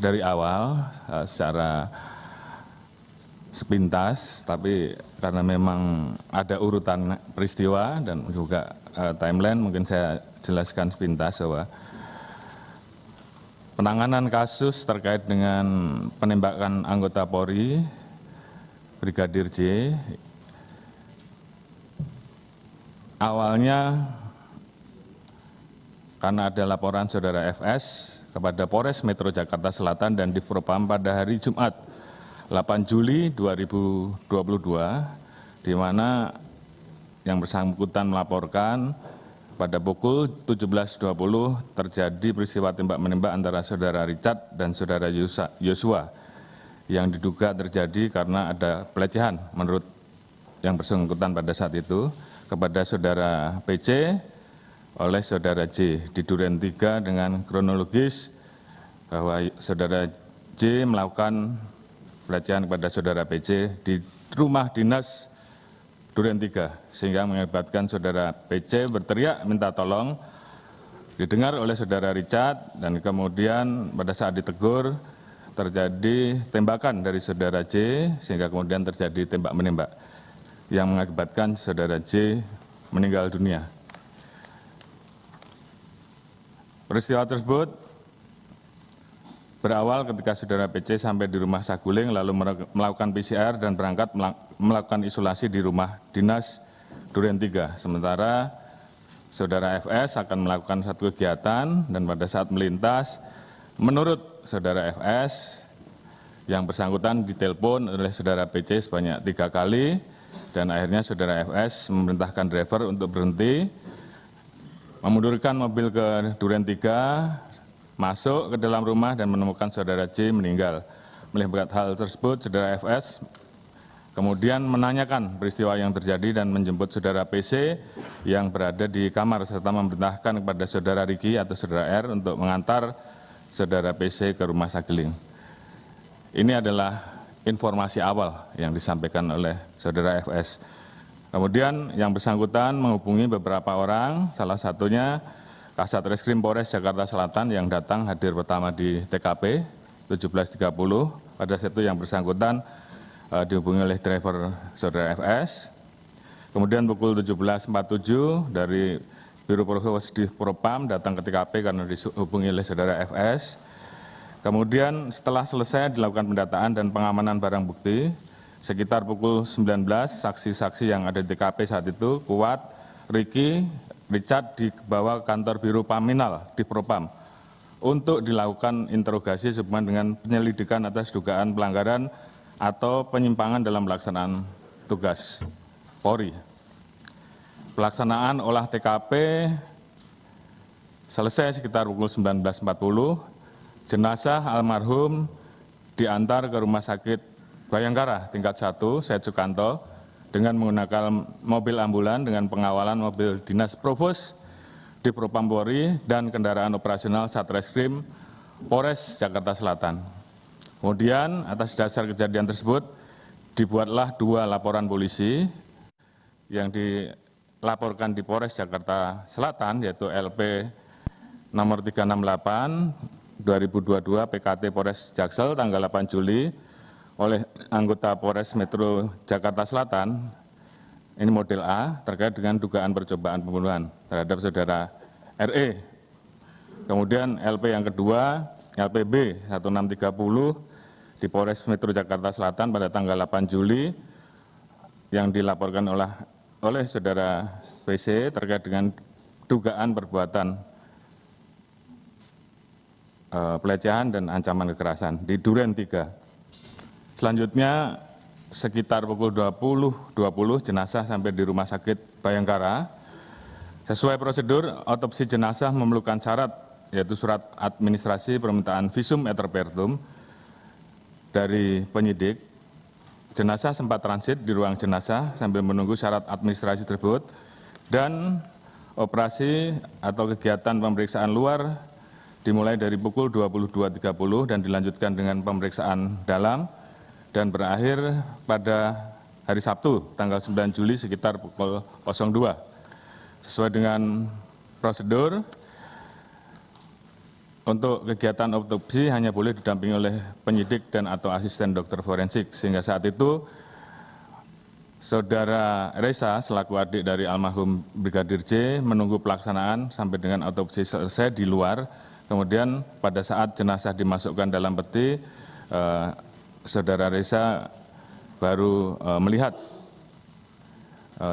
dari awal secara sepintas, tapi karena memang ada urutan peristiwa dan juga timeline, mungkin saya jelaskan sepintas bahwa penanganan kasus terkait dengan penembakan anggota Polri, Brigadir J, awalnya karena ada laporan saudara FS kepada Polres Metro Jakarta Selatan dan Divpropam pada hari Jumat 8 Juli 2022, di mana yang bersangkutan melaporkan pada pukul 17.20 terjadi peristiwa tembak-menembak antara saudara Richard dan saudara Yosua yang diduga terjadi karena ada pelecehan menurut yang bersangkutan pada saat itu kepada saudara PC oleh saudara J di Duren 3 dengan kronologis bahwa saudara J melakukan pelecehan kepada saudara PC di rumah dinas Duren 3 sehingga mengakibatkan saudara PC berteriak minta tolong, didengar oleh saudara Richard dan kemudian pada saat ditegur terjadi tembakan dari saudara J sehingga kemudian terjadi tembak-menembak yang mengakibatkan saudara J meninggal dunia. Peristiwa tersebut berawal ketika saudara PC sampai di rumah Saguling lalu melakukan PCR dan berangkat melakukan isolasi di rumah dinas Duren 3. Sementara saudara FS akan melakukan satu kegiatan dan pada saat melintas, menurut saudara FS yang bersangkutan ditelepon oleh saudara PC sebanyak 3 kali dan akhirnya saudara FS memerintahkan driver untuk berhenti, memundurkan mobil ke Duren 3, masuk ke dalam rumah dan menemukan saudara J meninggal. Melihat hal tersebut, saudara FS kemudian menanyakan peristiwa yang terjadi dan menjemput saudara PC yang berada di kamar serta memerintahkan kepada saudara Riki atau saudara R untuk mengantar saudara PC ke rumah Saguling. Ini adalah informasi awal yang disampaikan oleh saudara FS. Kemudian yang bersangkutan menghubungi beberapa orang, salah satunya Kasat Reskrim Polres Jakarta Selatan yang datang hadir pertama di TKP 17.30. Pada saat itu yang bersangkutan dihubungi oleh driver saudara FS. Kemudian pukul 17.47 dari Biro Provos Divpropam datang ke TKP karena dihubungi oleh saudara FS. Kemudian setelah selesai dilakukan pendataan dan pengamanan barang bukti, sekitar pukul 19 saksi-saksi yang ada di TKP saat itu, Kuat, Riki, Richard dibawa ke kantor Biro Paminal Divpropam untuk dilakukan interogasi sehubungan dengan penyelidikan atas dugaan pelanggaran atau penyimpangan dalam pelaksanaan tugas Polri. Pelaksanaan olah TKP selesai sekitar pukul 19.40, jenazah almarhum diantar ke Rumah Sakit Bayangkara tingkat 1, Syed Sukanto, dengan menggunakan mobil ambulan dengan pengawalan mobil dinas Provos Divpropam Polri dan kendaraan operasional Satreskrim Polres Jakarta Selatan. Kemudian atas dasar kejadian tersebut dibuatlah 2 laporan polisi yang dilaporkan di Polres Jakarta Selatan, yaitu LP nomor 368 2022 PKT Polres Jaksel tanggal 8 Juli oleh anggota Polres Metro Jakarta Selatan, ini model A, terkait dengan dugaan percobaan pembunuhan terhadap saudara RE. Kemudian LP yang kedua, LPB 1630 di Polres Metro Jakarta Selatan pada tanggal 8 Juli yang dilaporkan oleh saudara PC terkait dengan dugaan perbuatan pelecehan dan ancaman kekerasan di Duren 3. Selanjutnya sekitar pukul 20.20 jenazah sampai di Rumah Sakit Bayangkara. Sesuai prosedur, otopsi jenazah memerlukan syarat yaitu surat administrasi permintaan visum et repertum dari penyidik. Jenazah sempat transit di ruang jenazah sambil menunggu syarat administrasi tersebut dan operasi atau kegiatan pemeriksaan luar dimulai dari pukul 22.30 dan dilanjutkan dengan pemeriksaan dalam dan berakhir pada hari Sabtu tanggal 9 Juli sekitar pukul 02. Sesuai dengan prosedur, untuk kegiatan otopsi hanya boleh didampingi oleh penyidik dan atau asisten dokter forensik, sehingga saat itu Saudara Reza selaku adik dari almarhum Brigadir J menunggu pelaksanaan sampai dengan otopsi selesai di luar. Kemudian pada saat jenazah dimasukkan dalam peti, Saudara Reza baru melihat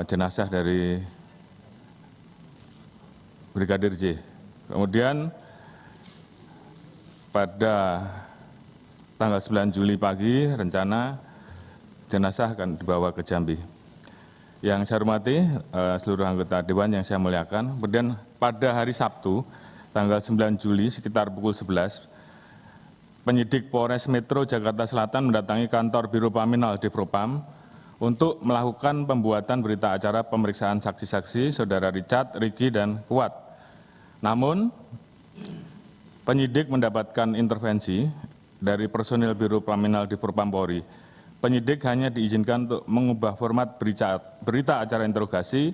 jenazah dari Brigadir J. Kemudian pada tanggal 9 Juli pagi rencana jenazah akan dibawa ke Jambi. Yang saya hormati seluruh anggota Dewan yang saya muliakan. Kemudian pada hari Sabtu tanggal 9 Juli sekitar pukul 11, penyidik Polres Metro Jakarta Selatan mendatangi kantor Biro Paminal Divpropam untuk melakukan pembuatan berita acara pemeriksaan saksi-saksi Saudara Richard, Ricky, dan Kuat. Namun, penyidik mendapatkan intervensi dari personil Biro Paminal Divpropam Polri. Penyidik hanya diizinkan untuk mengubah format berita acara interogasi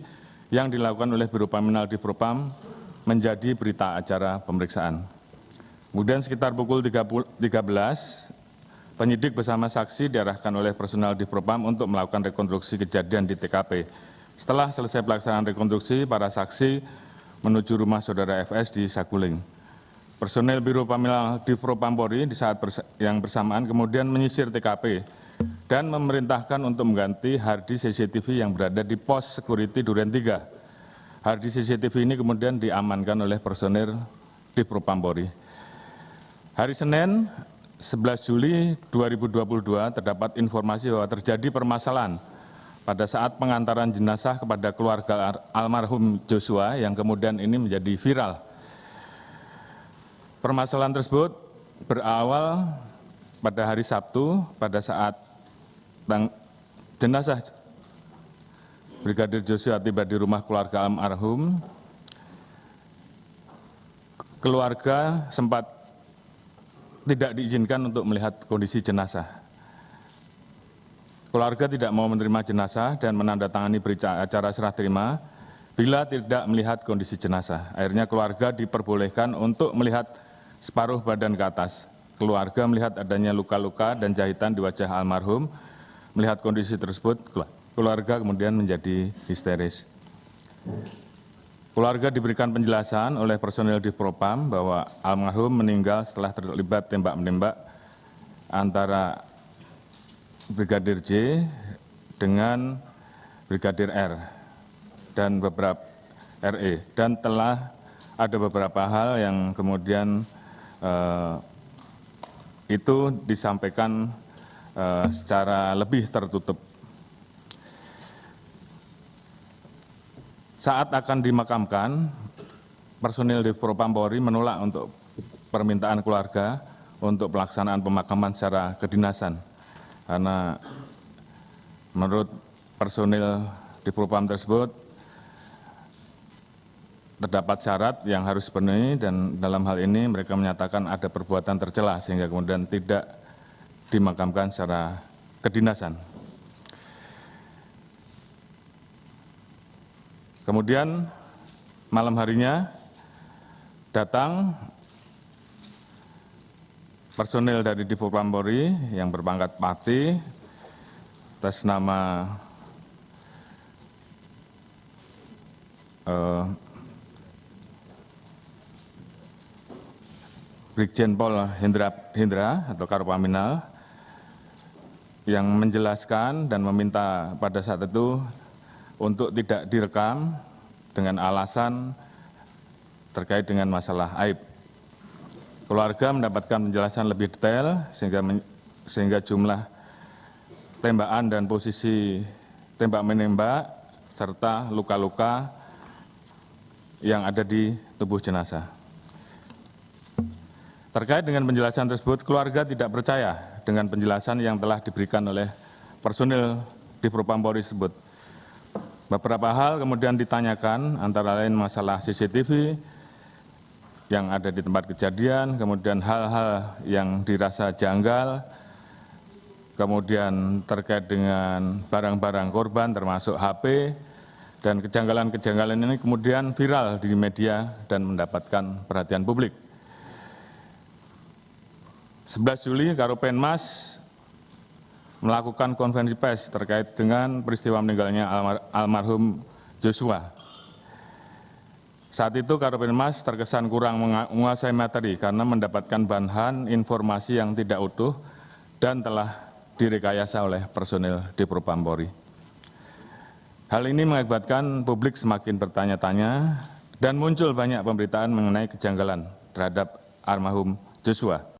yang dilakukan oleh Biro Paminal Divpropam menjadi berita acara pemeriksaan. Kemudian sekitar pukul 13, penyidik bersama saksi diarahkan oleh personel Divpropam untuk melakukan rekonstruksi kejadian di TKP. Setelah selesai pelaksanaan rekonstruksi, para saksi menuju rumah Saudara FS di Saguling. Personel Biro Paminal Divpropam Polri di saat yang bersamaan kemudian menyisir TKP dan memerintahkan untuk mengganti harddisk CCTV yang berada di pos security Duren 3. Harddisk CCTV ini kemudian diamankan oleh personel Divpropam Polri. Hari Senin 11 Juli 2022 terdapat informasi bahwa terjadi permasalahan pada saat pengantaran jenazah kepada keluarga almarhum Joshua yang kemudian ini menjadi viral. Permasalahan tersebut berawal pada hari Sabtu pada saat jenazah Brigadir Joshua tiba di rumah keluarga almarhum. Keluarga sempat tidak diizinkan untuk melihat kondisi jenazah. Keluarga tidak mau menerima jenazah dan menandatangani berita acara serah terima bila tidak melihat kondisi jenazah. Akhirnya keluarga diperbolehkan untuk melihat separuh badan ke atas. Keluarga melihat adanya luka-luka dan jahitan di wajah almarhum. Melihat kondisi tersebut, keluarga kemudian menjadi histeris. Keluarga diberikan penjelasan oleh personel Divpropam bahwa almarhum meninggal setelah terlibat tembak-menembak antara Brigadir J dengan Brigadir R dan beberapa RE, dan telah ada beberapa hal yang kemudian itu disampaikan secara lebih tertutup. Saat akan dimakamkan, personil Divpropam Polri menolak untuk permintaan keluarga untuk pelaksanaan pemakaman secara kedinasan. Karena menurut personil Divpropam tersebut terdapat syarat yang harus dipenuhi dan dalam hal ini mereka menyatakan ada perbuatan tercela sehingga kemudian tidak dimakamkan secara kedinasan. Kemudian malam harinya datang personil dari Divpropam Polri yang berpangkat Pati atas nama Brigjen Pol Hendra atau Karopaminal yang menjelaskan dan meminta pada saat itu untuk tidak direkam dengan alasan terkait dengan masalah aib. Keluarga mendapatkan penjelasan lebih detail sehingga jumlah tembakan dan posisi tembak menembak serta luka-luka yang ada di tubuh jenazah. Terkait dengan penjelasan tersebut, keluarga tidak percaya dengan penjelasan yang telah diberikan oleh personil Divpropam Polri tersebut. Beberapa hal kemudian ditanyakan, antara lain masalah CCTV yang ada di tempat kejadian, kemudian hal-hal yang dirasa janggal, kemudian terkait dengan barang-barang korban termasuk HP, dan kejanggalan-kejanggalan ini kemudian viral di media dan mendapatkan perhatian publik. 11 Juli Karopenmas melakukan konferensi pers terkait dengan peristiwa meninggalnya almarhum Joshua. Saat itu Karopenmas terkesan kurang menguasai materi karena mendapatkan bahan informasi yang tidak utuh dan telah direkayasa oleh personil di Propampori. Hal ini mengakibatkan publik semakin bertanya-tanya dan muncul banyak pemberitaan mengenai kejanggalan terhadap almarhum Joshua.